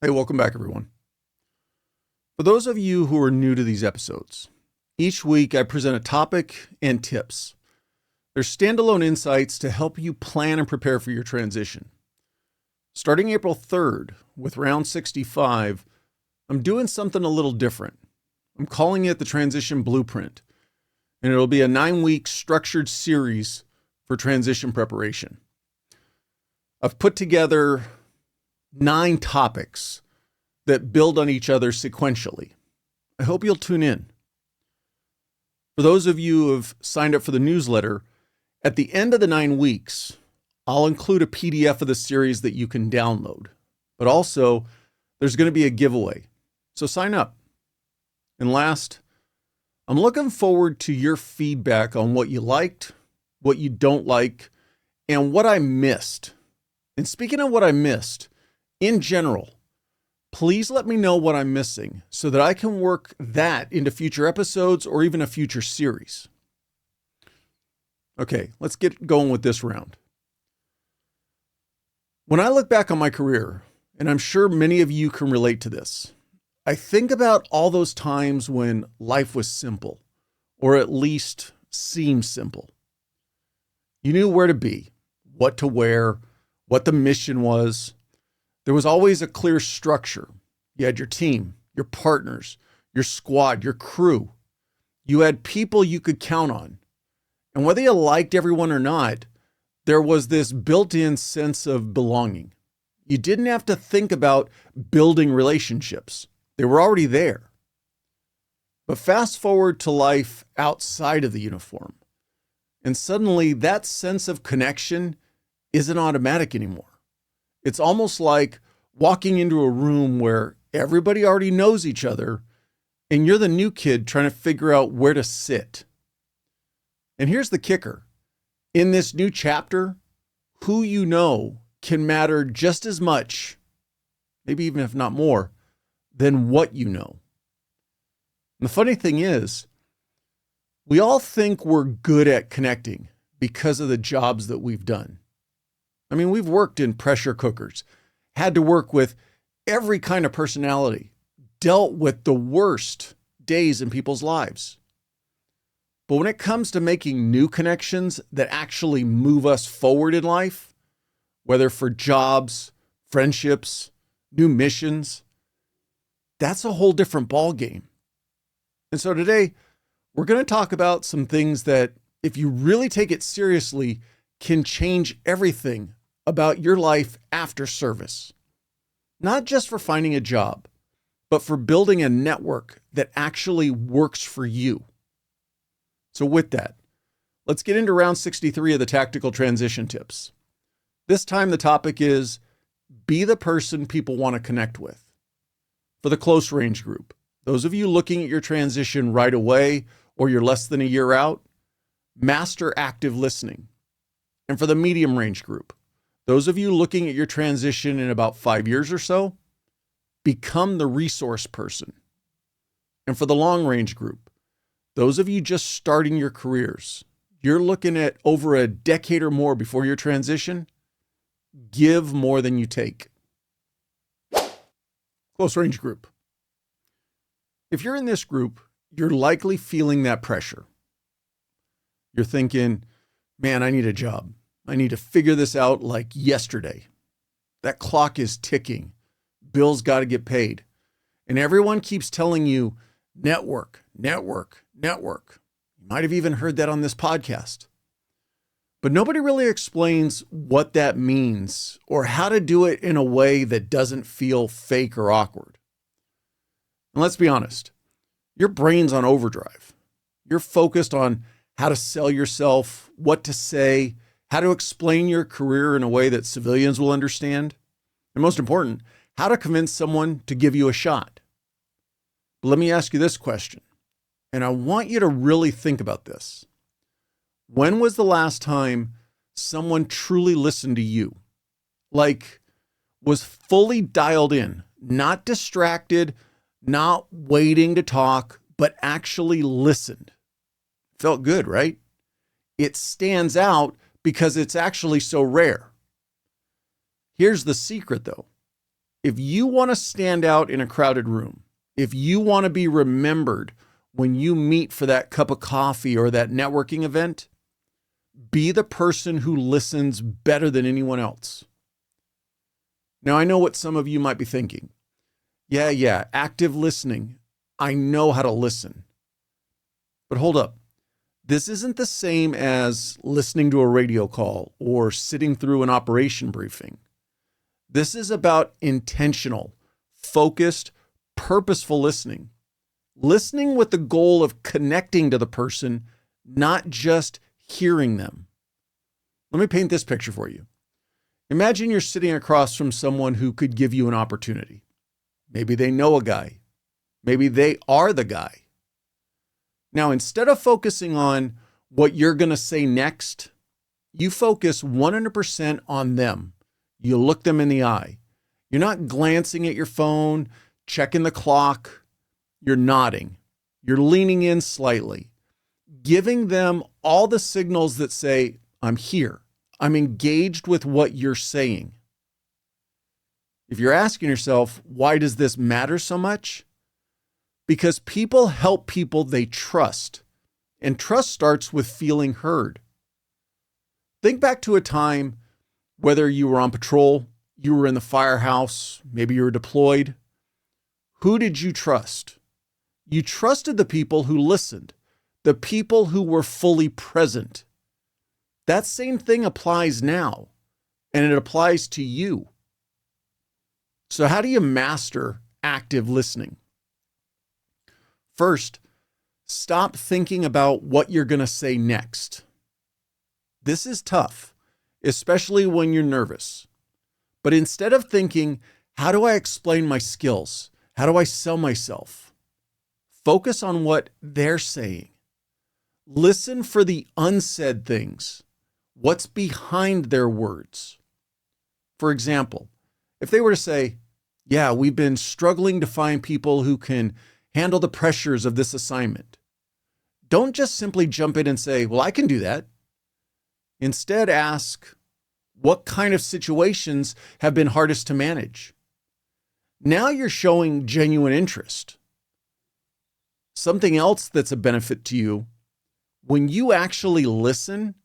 Hey, welcome back, everyone. For those of you who are new to these episodes, each week I present a topic and tips. They're standalone insights to help you plan and prepare for your transition. Starting April 3rd with round 65, I'm doing something a little different. I'm calling it the Transition Blueprint, and it'll be a 9-week structured series for transition preparation. I've put together 9 topics that build on each other sequentially. I hope you'll tune in. For those of you who have signed up for the newsletter, at the end of the 9 weeks, I'll include a PDF of the series that you can download. But also, there's going to be a giveaway. So sign up. And last, I'm looking forward to your feedback on what you liked, what you don't like, and what I missed. And speaking of what I missed, in general, please let me know what I'm missing so that I can work that into future episodes or even a future series. Okay, let's get going with this round. When I look back on my career, and I'm sure many of you can relate to this, I think about all those times when life was simple, or at least seemed simple. You knew where to be, what to wear, what the mission was. There was always a clear structure. You had your team, your partners, your squad, your crew. You had people you could count on. And whether you liked everyone or not, there was this built-in sense of belonging. You didn't have to think about building relationships. They were already there. But fast forward to life outside of the uniform, and suddenly that sense of connection isn't automatic anymore. It's almost like walking into a room where everybody already knows each other and you're the new kid trying to figure out where to sit. And here's the kicker. In this new chapter, who you know can matter just as much, maybe even if not more, than what you know. And the funny thing is, we all think we're good at connecting because of the jobs that we've done. I mean, we've worked in pressure cookers, had to work with every kind of personality, dealt with the worst days in people's lives. But when it comes to making new connections that actually move us forward in life, whether for jobs, friendships, new missions, that's a whole different ballgame. And so today, we're going to talk about some things that, if you really take it seriously, can change everything about your life after service. Not just for finding a job, but for building a network that actually works for you. So with that, let's get into round 63 of the tactical transition tips. This time the topic is be the person people want to connect with. For the close range group, those of you looking at your transition right away or you're less than a year out, master active listening. And for the medium range group, those of you looking at your transition in about 5 years or so, become the resource person. And for the long range group, those of you just starting your careers, you're looking at over a decade or more before your transition, give more than you take. Close range group. If you're in this group, you're likely feeling that pressure. You're thinking, man, I need a job. I need to figure this out like yesterday. That clock is ticking. Bills got to get paid. And everyone keeps telling you, network, network, network. You might have even heard that on this podcast. But nobody really explains what that means or how to do it in a way that doesn't feel fake or awkward. And let's be honest, your brain's on overdrive. You're focused on how to sell yourself, what to say, how to explain your career in a way that civilians will understand, and most important, how to convince someone to give you a shot. But let me ask you this question, and I want you to really think about this. When was the last time someone truly listened to you? Like, was fully dialed in, not distracted, not waiting to talk, but actually listened? Felt good, right? It stands out because it's actually so rare. Here's the secret, though. If you want to stand out in a crowded room, if you want to be remembered when you meet for that cup of coffee or that networking event, be the person who listens better than anyone else. Now, I know what some of you might be thinking. Yeah, active listening. I know how to listen. But hold up. This isn't the same as listening to a radio call or sitting through an operation briefing. This is about intentional, focused, purposeful listening. Listening with the goal of connecting to the person, not just hearing them. Let me paint this picture for you. Imagine you're sitting across from someone who could give you an opportunity. Maybe they know a guy. Maybe they are the guy. Now, instead of focusing on what you're going to say next, you focus 100% on them. You look them in the eye. You're not glancing at your phone, checking the clock. You're nodding. You're leaning in slightly, giving them all the signals that say, I'm here. I'm engaged with what you're saying. If you're asking yourself, why does this matter so much? Because people help people they trust, and trust starts with feeling heard. Think back to a time, whether you were on patrol, you were in the firehouse, maybe you were deployed. Who did you trust? You trusted the people who listened, the people who were fully present. That same thing applies now, and it applies to you. So how do you master active listening? First, stop thinking about what you're going to say next. This is tough, especially when you're nervous. But instead of thinking, how do I explain my skills? How do I sell myself? Focus on what they're saying. Listen for the unsaid things. What's behind their words? For example, if they were to say, yeah, we've been struggling to find people who can handle the pressures of this assignment. Don't just simply jump in and say, well, I can do that. Instead, ask, what kind of situations have been hardest to manage? Now you're showing genuine interest. Something else that's a benefit to you, when you actually listen,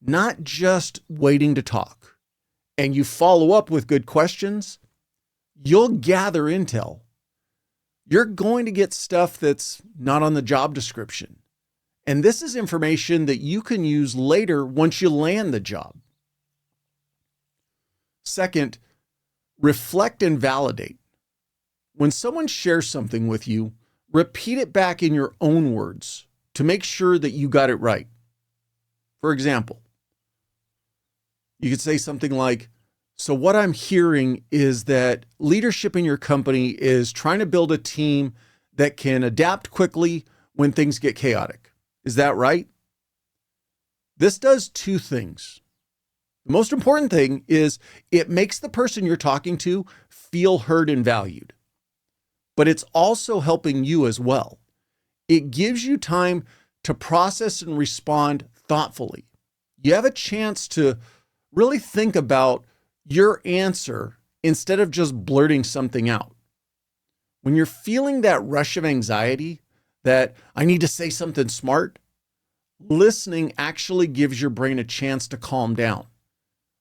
not just waiting to talk, and you follow up with good questions, you'll gather intel. You're going to get stuff that's not on the job description. And this is information that you can use later once you land the job. Second, reflect and validate. When someone shares something with you, repeat it back in your own words to make sure that you got it right. For example, you could say something like, so what I'm hearing is that leadership in your company is trying to build a team that can adapt quickly when things get chaotic. Is that right? This does two things. The most important thing is it makes the person you're talking to feel heard and valued. But it's also helping you as well. It gives you time to process and respond thoughtfully. You have a chance to really think about your answer instead of just blurting something out. When you're feeling that rush of anxiety, that I need to say something smart, listening actually gives your brain a chance to calm down.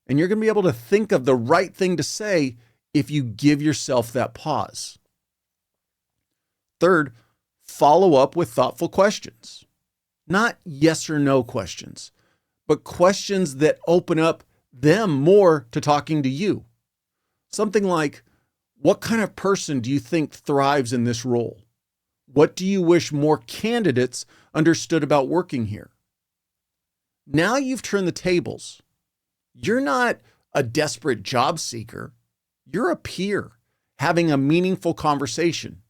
And you're going to be able to think of the right thing to say if you give yourself that pause. Third, follow up with thoughtful questions. Not yes or no questions, but questions that open up them more to talking to you. Something like, what kind of person do you think thrives in this role? What do you wish more candidates understood about working here? Now you've turned the tables. You're not a desperate job seeker. You're a peer having a meaningful conversation.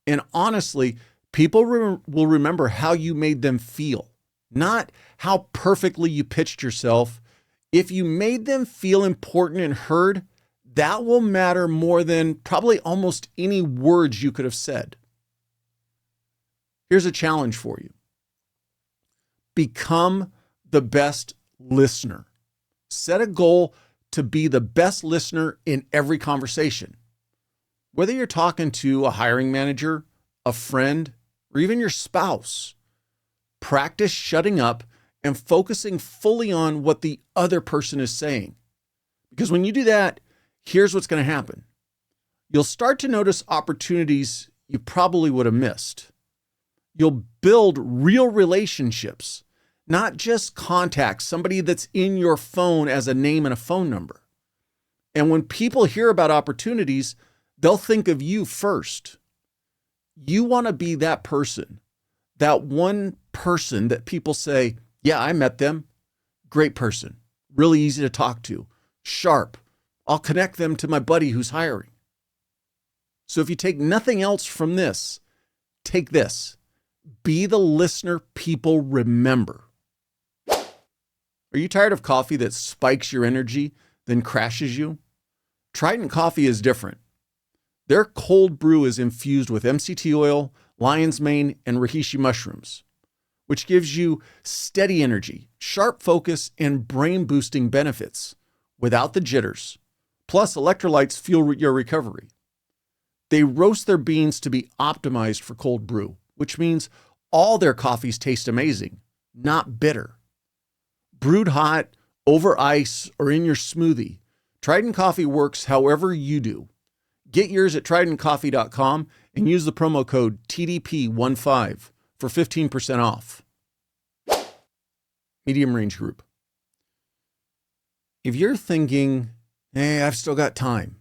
And honestly, people will remember how you made them feel, not how perfectly you pitched yourself. If you made them feel important and heard, that will matter more than probably almost any words you could have said. Here's a challenge for you. Become the best listener. Set a goal to be the best listener in every conversation. Whether you're talking to a hiring manager, a friend, or even your spouse, practice shutting up and focusing fully on what the other person is saying. Because when you do that, here's what's going to happen. You'll start to notice opportunities you probably would have missed. You'll build real relationships, not just contacts, somebody that's in your phone as a name and a phone number. And when people hear about opportunities, they'll think of you first. You want to be that person, that one person that people say, yeah, I met them. Great person, really easy to talk to, sharp. I'll connect them to my buddy who's hiring. So if you take nothing else from this, take this. Be the listener people remember. Are you tired of coffee that spikes your energy, then crashes you? Trident Coffee is different. Their cold brew is infused with MCT oil, lion's mane, and reishi mushrooms, which gives you steady energy, sharp focus, and brain-boosting benefits without the jitters. Plus, electrolytes fuel your recovery. They roast their beans to be optimized for cold brew, which means all their coffees taste amazing, not bitter. Brewed hot, over ice, or in your smoothie, Trident Coffee works however you do. Get yours at tridentcoffee.com and use the promo code TDP15 for 15% off. Medium range group. If you're thinking, hey, I've still got time,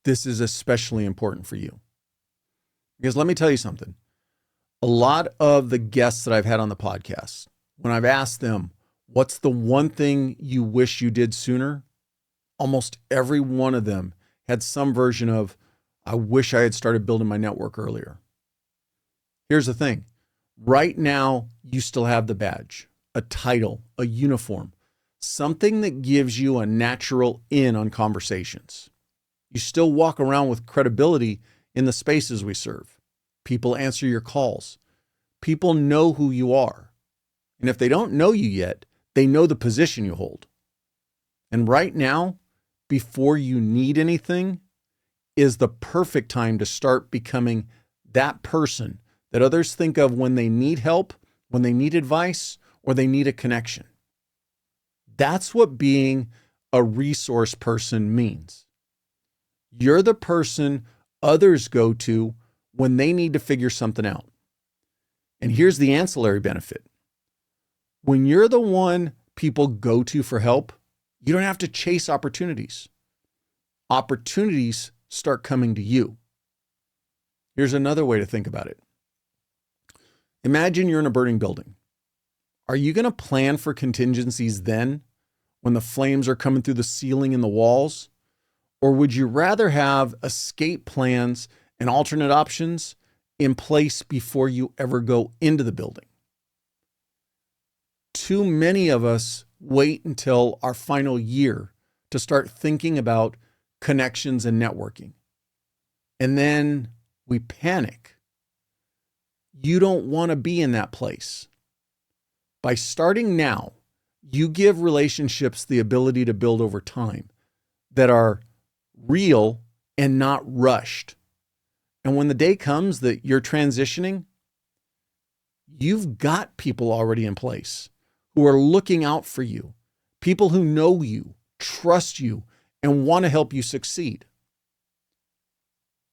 this is especially important for you. Because let me tell you something. A lot of the guests that I've had on the podcast, when I've asked them, what's the one thing you wish you did sooner? Almost every one of them had some version of, I wish I had started building my network earlier. Here's the thing. Right now, you still have the badge, a title, a uniform, something that gives you a natural in on conversations. You still walk around with credibility in the spaces we serve. People answer your calls. People know who you are. And if they don't know you yet, they know the position you hold. And right now, before you need anything, is the perfect time to start becoming that person that others think of when they need help, when they need advice, or they need a connection. That's what being a resource person means. You're the person others go to when they need to figure something out. And here's the ancillary benefit. When you're the one people go to for help, you don't have to chase opportunities. Opportunities start coming to you. Here's another way to think about it. Imagine you're in a burning building. Are you going to plan for contingencies then, when the flames are coming through the ceiling and the walls? Or would you rather have escape plans and alternate options in place before you ever go into the building? Too many of us wait until our final year to start thinking about connections and networking. And then we panic. You don't want to be in that place. By starting now, you give relationships the ability to build over time that are real and not rushed. And when the day comes that you're transitioning, you've got people already in place who are looking out for you, people who know you, trust you, and want to help you succeed.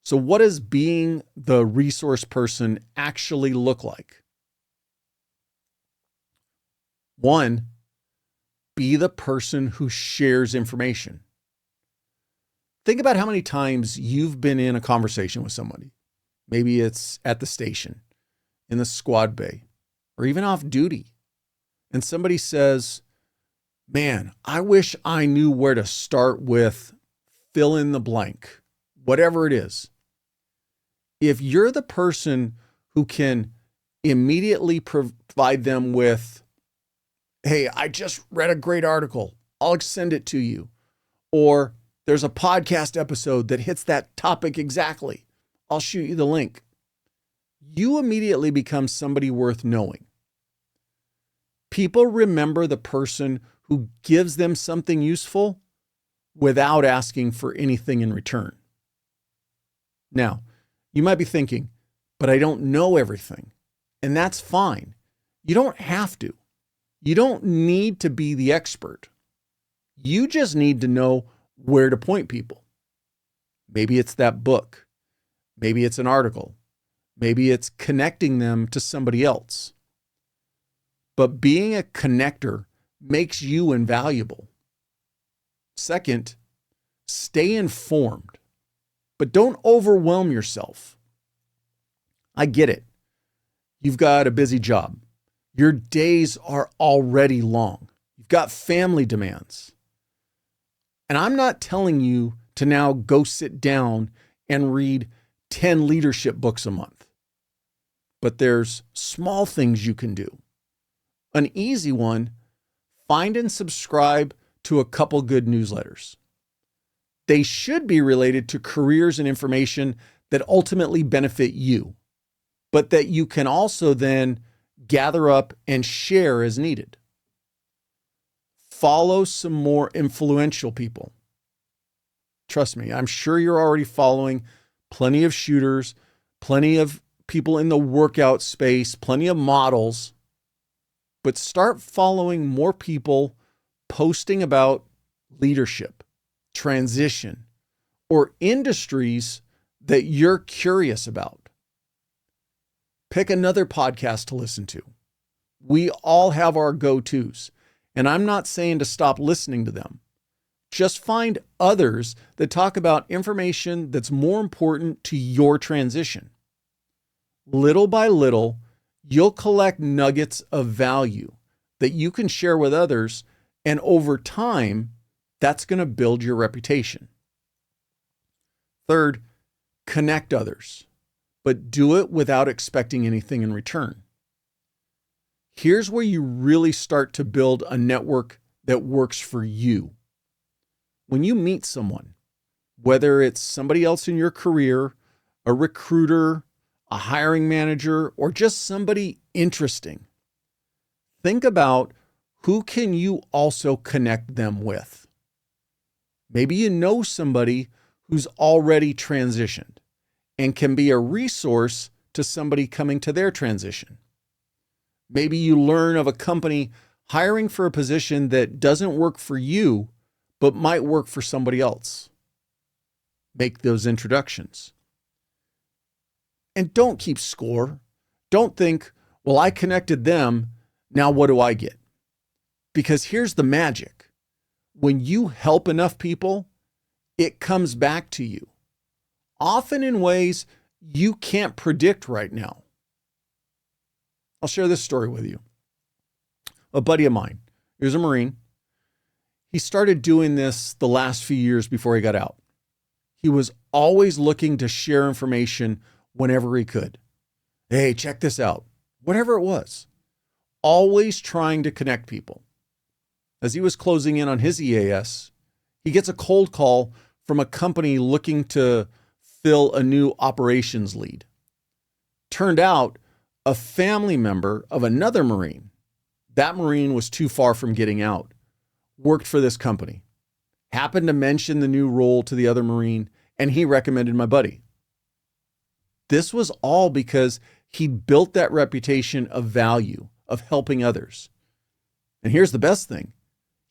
So what does being the resource person actually look like? 1, be the person who shares information. Think about how many times you've been in a conversation with somebody. Maybe it's at the station, in the squad bay, or even off duty. And somebody says, man, I wish I knew where to start with fill in the blank, whatever it is. If you're the person who can immediately provide them with, hey, I just read a great article, I'll send it to you. Or there's a podcast episode that hits that topic exactly, I'll shoot you the link. You immediately become somebody worth knowing. People remember the person who gives them something useful without asking for anything in return. Now, you might be thinking, but I don't know everything. And that's fine. You don't have to. You don't need to be the expert. You just need to know where to point people. Maybe it's that book. Maybe it's an article. Maybe it's connecting them to somebody else. But being a connector makes you invaluable. Second, stay informed, but don't overwhelm yourself. I get it. You've got a busy job. Your days are already long. You've got family demands. And I'm not telling you to now go sit down and read 10 leadership books a month. But there's small things you can do. An easy one, find and subscribe to a couple good newsletters. They should be related to careers and information that ultimately benefit you, but that you can also then gather up and share as needed. Follow some more influential people. Trust me, I'm sure you're already following plenty of shooters, plenty of people in the workout space, plenty of models, but start following more people posting about leadership, transition, or industries that you're curious about. Pick another podcast to listen to. We all have our go-tos, and I'm not saying to stop listening to them. Just find others that talk about information that's more important to your transition. Little by little, you'll collect nuggets of value that you can share with others, and over time, that's going to build your reputation. Third, connect others, but do it without expecting anything in return. Here's where you really start to build a network that works for you. When you meet someone, whether it's somebody else in your career, a recruiter, a hiring manager, or just somebody interesting, think about who can you also connect them with. Maybe you know somebody who's already transitioned and can be a resource to somebody coming to their transition. Maybe you learn of a company hiring for a position that doesn't work for you, but might work for somebody else. Make those introductions. And don't keep score. Don't think, well, I connected them, now what do I get? Because here's the magic. When you help enough people, it comes back to you, often in ways you can't predict right now. I'll share this story with you. A buddy of mine, he was a Marine. He started doing this the last few years before he got out. He was always looking to share information whenever he could. Hey, check this out. Whatever it was. Always trying to connect people. As he was closing in on his EAS, he gets a cold call from a company looking to fill a new operations lead. Turned out, a family member of another Marine, that Marine was too far from getting out, worked for this company, happened to mention the new role to the other Marine, and he recommended my buddy. This was all because he built that reputation of value, of helping others. And here's the best thing.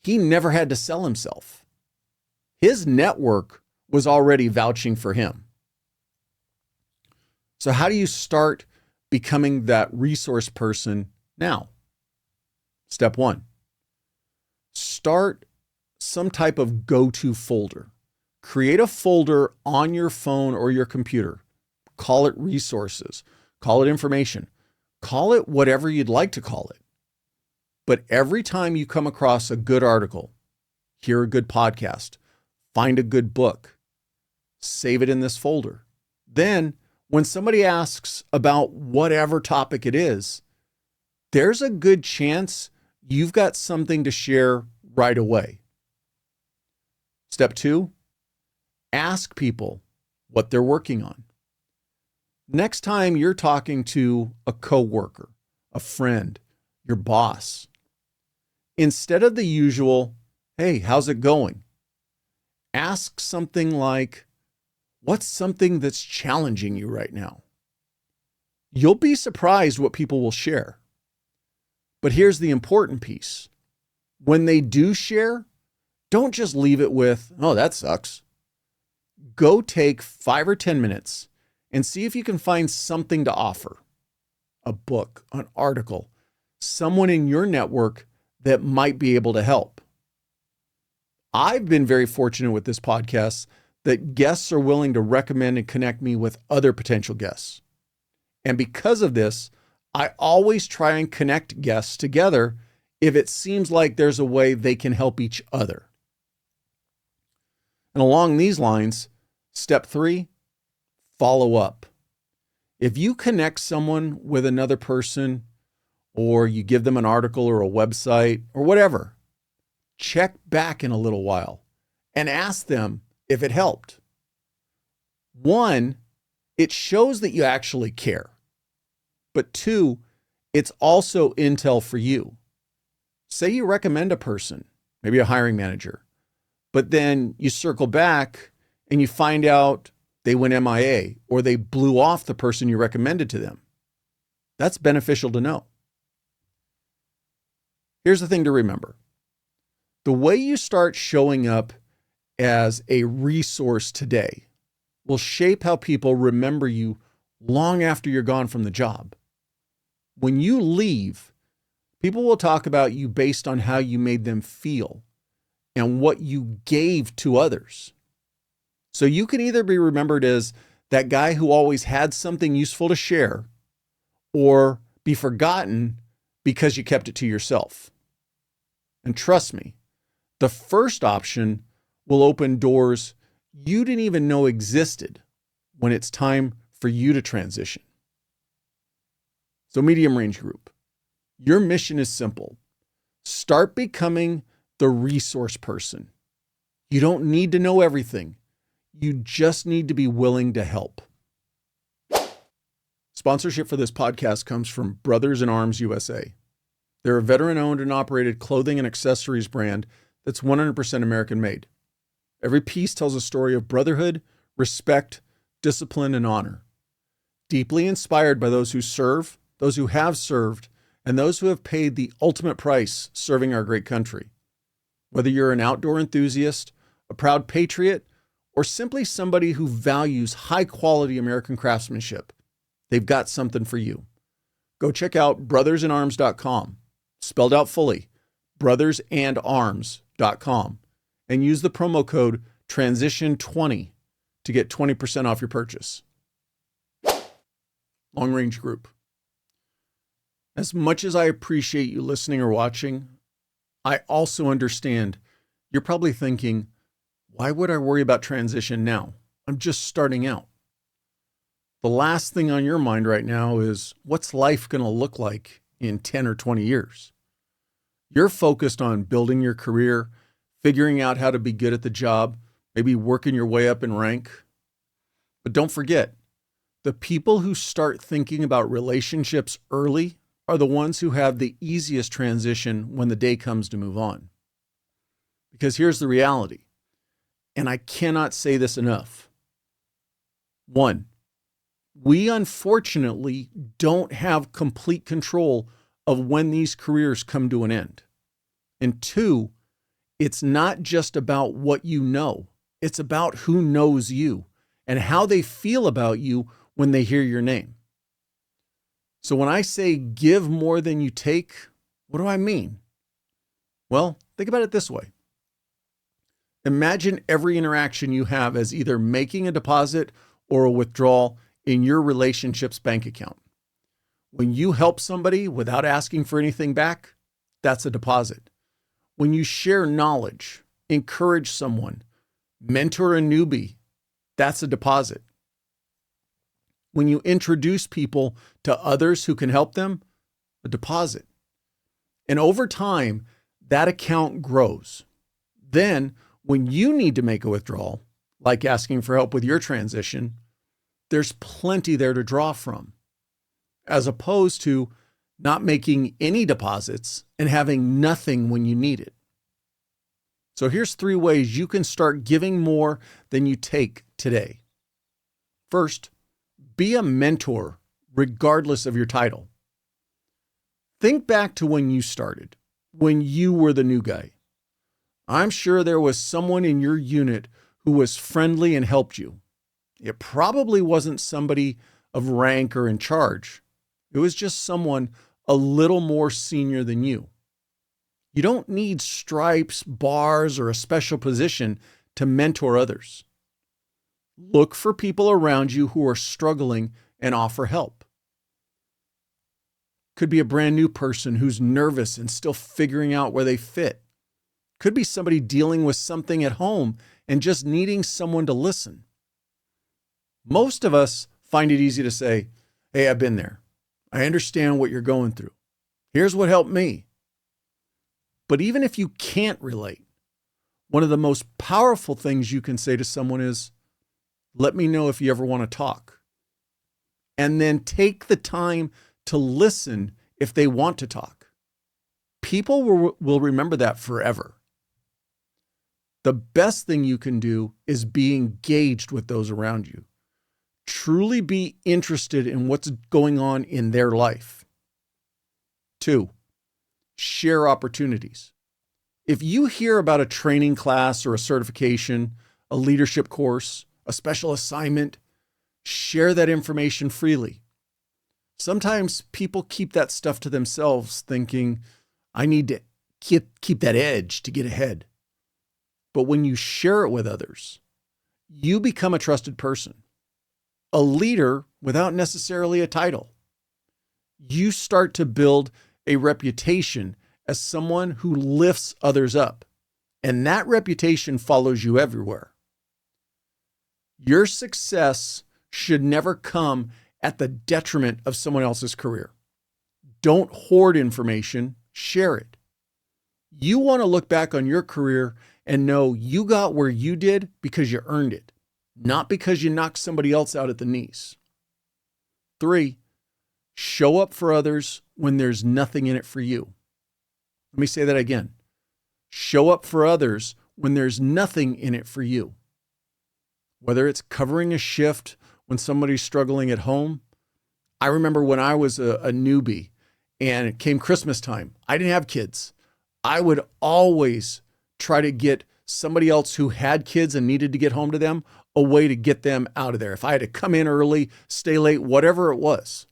He never had to sell himself. His network was already vouching for him. So how do you start becoming that resource person now? Step one, start some type of go-to folder. Create a folder on your phone or your computer. Call it resources, call it information, call it whatever you'd like to call it. But every time you come across a good article, hear a good podcast, find a good book, save it in this folder. Then when somebody asks about whatever topic it is, there's a good chance you've got something to share right away. Step two, ask people what they're working on. Next time you're talking to a coworker, a friend, your boss, instead of the usual, hey, how's it going? Ask something like, what's something that's challenging you right now? You'll be surprised what people will share. But here's the important piece. When they do share, don't just leave it with, oh, that sucks. Go take 5 or 10 minutes and see if you can find something to offer. A book, an article, someone in your network that might be able to help. I've been very fortunate with this podcast that guests are willing to recommend and connect me with other potential guests. And because of this, I always try and connect guests together if it seems like there's a way they can help each other. And along these lines, step 3, follow up. If you connect someone with another person, or you give them an article or a website or whatever, check back in a little while and ask them if it helped. 1, it shows that you actually care. But 2, it's also intel for you. Say you recommend a person, maybe a hiring manager, but then you circle back and you find out they went MIA or they blew off the person you recommended to them. That's beneficial to know. Here's the thing to remember. The way you start showing up as a resource today will shape how people remember you long after you're gone from the job. When you leave, people will talk about you based on how you made them feel and what you gave to others. So you can either be remembered as that guy who always had something useful to share, or be forgotten because you kept it to yourself. And trust me, the first option will open doors you didn't even know existed when it's time for you to transition. So medium range group, your mission is simple. Start becoming the resource person. You don't need to know everything. You just need to be willing to help. Sponsorship for this podcast comes from Brothers in Arms USA. They're a veteran-owned and operated clothing and accessories brand that's 100% American-made. Every piece tells a story of brotherhood, respect, discipline, and honor. Deeply inspired by those who serve, those who have served, and those who have paid the ultimate price serving our great country. Whether you're an outdoor enthusiast, a proud patriot, or simply somebody who values high-quality American craftsmanship, they've got something for you. Go check out brothersinarms.com, spelled out fully, brothersandarms.com, and use the promo code TRANSITION20 to get 20% off your purchase. Long range group. As much as I appreciate you listening or watching, I also understand you're probably thinking, why would I worry about transition now? I'm just starting out. The last thing on your mind right now is, what's life going to look like in 10 or 20 years? You're focused on building your career, figuring out how to be good at the job, maybe working your way up in rank. But don't forget, the people who start thinking about relationships early are the ones who have the easiest transition when the day comes to move on. Because here's the reality, and I cannot say this enough. 1, we unfortunately don't have complete control of when these careers come to an end. And 2, it's not just about what you know. It's about who knows you and how they feel about you when they hear your name. So when I say give more than you take, what do I mean? Well, think about it this way. Imagine every interaction you have as either making a deposit or a withdrawal in your relationship's bank account. When you help somebody without asking for anything back, that's a deposit. When you share knowledge, encourage someone, mentor a newbie, that's a deposit. When you introduce people to others who can help them, a deposit. And over time, that account grows. Then, when you need to make a withdrawal, like asking for help with your transition, there's plenty there to draw from, as opposed to not making any deposits and having nothing when you need it. So here's 3 ways you can start giving more than you take today. First, be a mentor regardless of your title. Think back to when you started, when you were the new guy. I'm sure there was someone in your unit who was friendly and helped you. It probably wasn't somebody of rank or in charge. It was just someone a little more senior than you. You don't need stripes, bars, or a special position to mentor others. Look for people around you who are struggling and offer help. Could be a brand new person who's nervous and still figuring out where they fit. Could be somebody dealing with something at home and just needing someone to listen. Most of us find it easy to say, hey, I've been there. I understand what you're going through. Here's what helped me. But even if you can't relate, one of the most powerful things you can say to someone is, let me know if you ever want to talk. And then take the time to listen if they want to talk. People will remember that forever. The best thing you can do is be engaged with those around you. Truly be interested in what's going on in their life. 2, share opportunities. If you hear about a training class or a certification, a leadership course, a special assignment, share that information freely. Sometimes people keep that stuff to themselves thinking, I need to keep that edge to get ahead. But when you share it with others, you become a trusted person, a leader without necessarily a title. You start to build a reputation as someone who lifts others up, and that reputation follows you everywhere. Your success should never come at the detriment of someone else's career. Don't hoard information, share it. You want to look back on your career and know you got where you did because you earned it, not because you knocked somebody else out at the knees. 3, show up for others when there's nothing in it for you. Let me say that again. Show up for others when there's nothing in it for you. Whether it's covering a shift when somebody's struggling at home. I remember when I was a newbie and it came Christmas time, I didn't have kids. I would always try to get somebody else who had kids and needed to get home to them a way to get them out of there. If I had to come in early, stay late, whatever it was.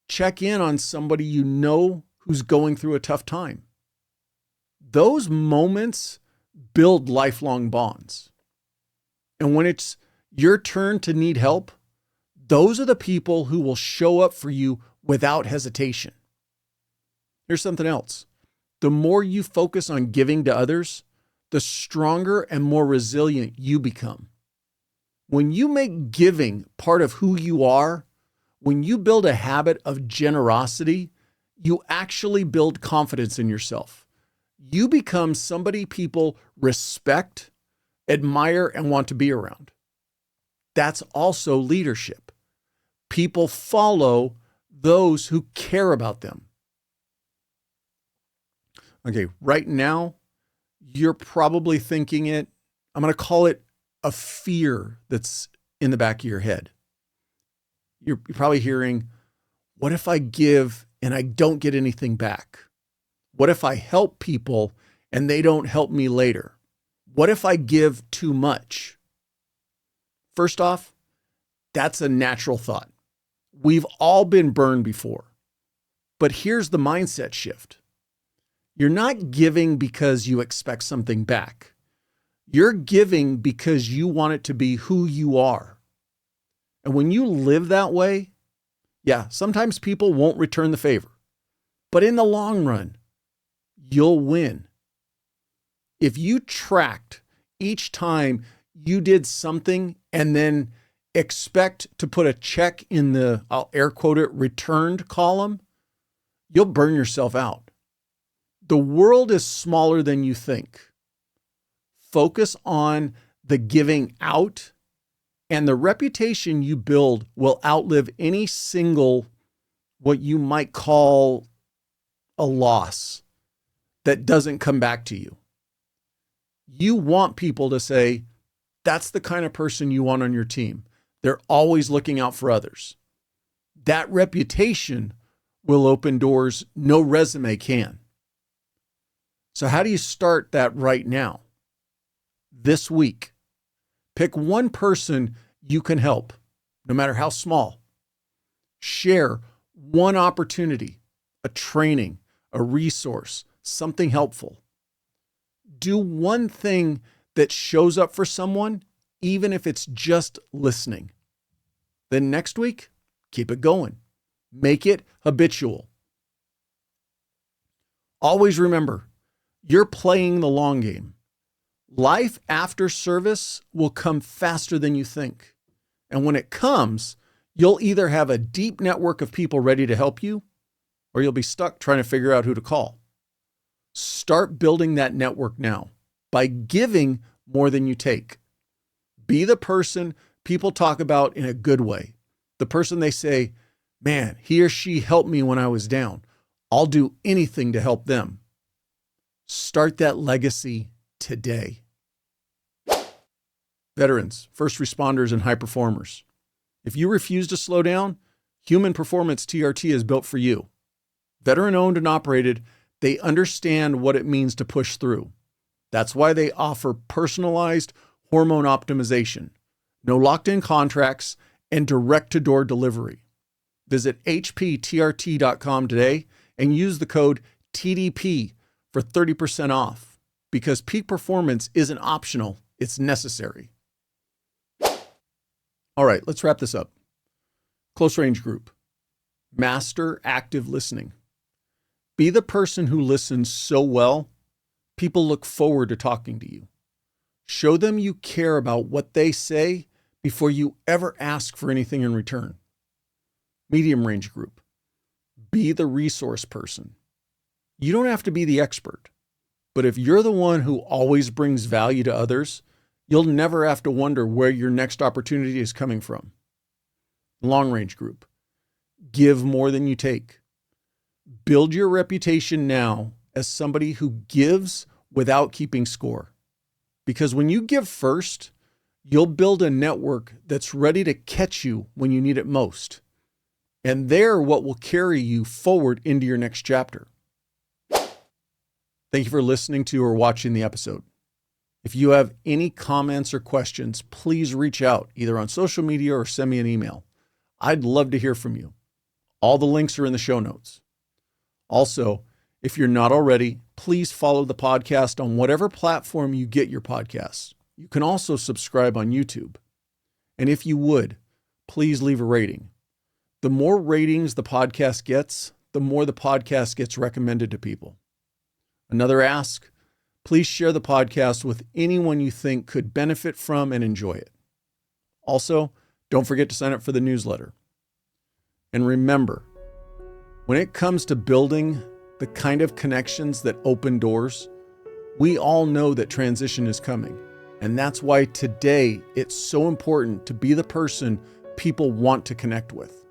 Check in on somebody you know who's going through a tough time. Those moments build lifelong bonds. And when it's your turn to need help, those are the people who will show up for you without hesitation. Here's something else. The more you focus on giving to others, the stronger and more resilient you become. When you make giving part of who you are, when you build a habit of generosity, you actually build confidence in yourself. You become somebody people respect, admire, and want to be around. That's also leadership. People follow those who care about them. Okay, right now, you're probably thinking it, I'm going to call it a fear that's in the back of your head. You're probably hearing, what if I give and I don't get anything back? What if I help people and they don't help me later? What if I give too much? First off, that's a natural thought. We've all been burned before. But here's the mindset shift. You're not giving because you expect something back. You're giving because you want it to be who you are. And when you live that way, yeah, sometimes people won't return the favor. But in the long run, you'll win. If you tracked each time you did something and then expect to put a check in the, I'll air quote it, returned column, you'll burn yourself out. The world is smaller than you think. Focus on the giving out, and the reputation you build will outlive any single, what you might call a loss that doesn't come back to you. You want people to say, that's the kind of person you want on your team. They're always looking out for others. That reputation will open doors no resume can. So how do you start that right now? This week, pick one person you can help, no matter how small. Share one opportunity, a training, a resource, something helpful. Do one thing that shows up for someone, even if it's just listening. Then next week, keep it going. Make it habitual. Always remember, you're playing the long game. Life after service will come faster than you think. And when it comes, you'll either have a deep network of people ready to help you, or you'll be stuck trying to figure out who to call. Start building that network now by giving more than you take. Be the person people talk about in a good way. The person they say, man, he or she helped me when I was down. I'll do anything to help them. Start that legacy today. Veterans, first responders, and high performers. If you refuse to slow down, Human Performance TRT is built for you. Veteran owned and operated, they understand what it means to push through. That's why they offer personalized hormone optimization, no locked-in contracts, and direct-to-door delivery. Visit hptrt.com today and use the code TDP for 30% off, because peak performance isn't optional, it's necessary. All right, let's wrap this up. Close range group. Master active listening. Be the person who listens so well, people look forward to talking to you. Show them you care about what they say before you ever ask for anything in return. Medium range group. Be the resource person. You don't have to be the expert, but if you're the one who always brings value to others, you'll never have to wonder where your next opportunity is coming from. Long range group. Give more than you take. Build your reputation now as somebody who gives without keeping score. Because when you give first, you'll build a network that's ready to catch you when you need it most. And they're what will carry you forward into your next chapter. Thank you for listening to or watching the episode. If you have any comments or questions, please reach out either on social media or send me an email. I'd love to hear from you. All the links are in the show notes. Also, if you're not already, please follow the podcast on whatever platform you get your podcasts. You can also subscribe on YouTube. And if you would, please leave a rating. The more ratings the podcast gets, the more the podcast gets recommended to people. Another ask, please share the podcast with anyone you think could benefit from and enjoy it. Also, don't forget to sign up for the newsletter. And remember, when it comes to building the kind of connections that open doors, we all know that transition is coming. And that's why today it's so important to be the person people want to connect with.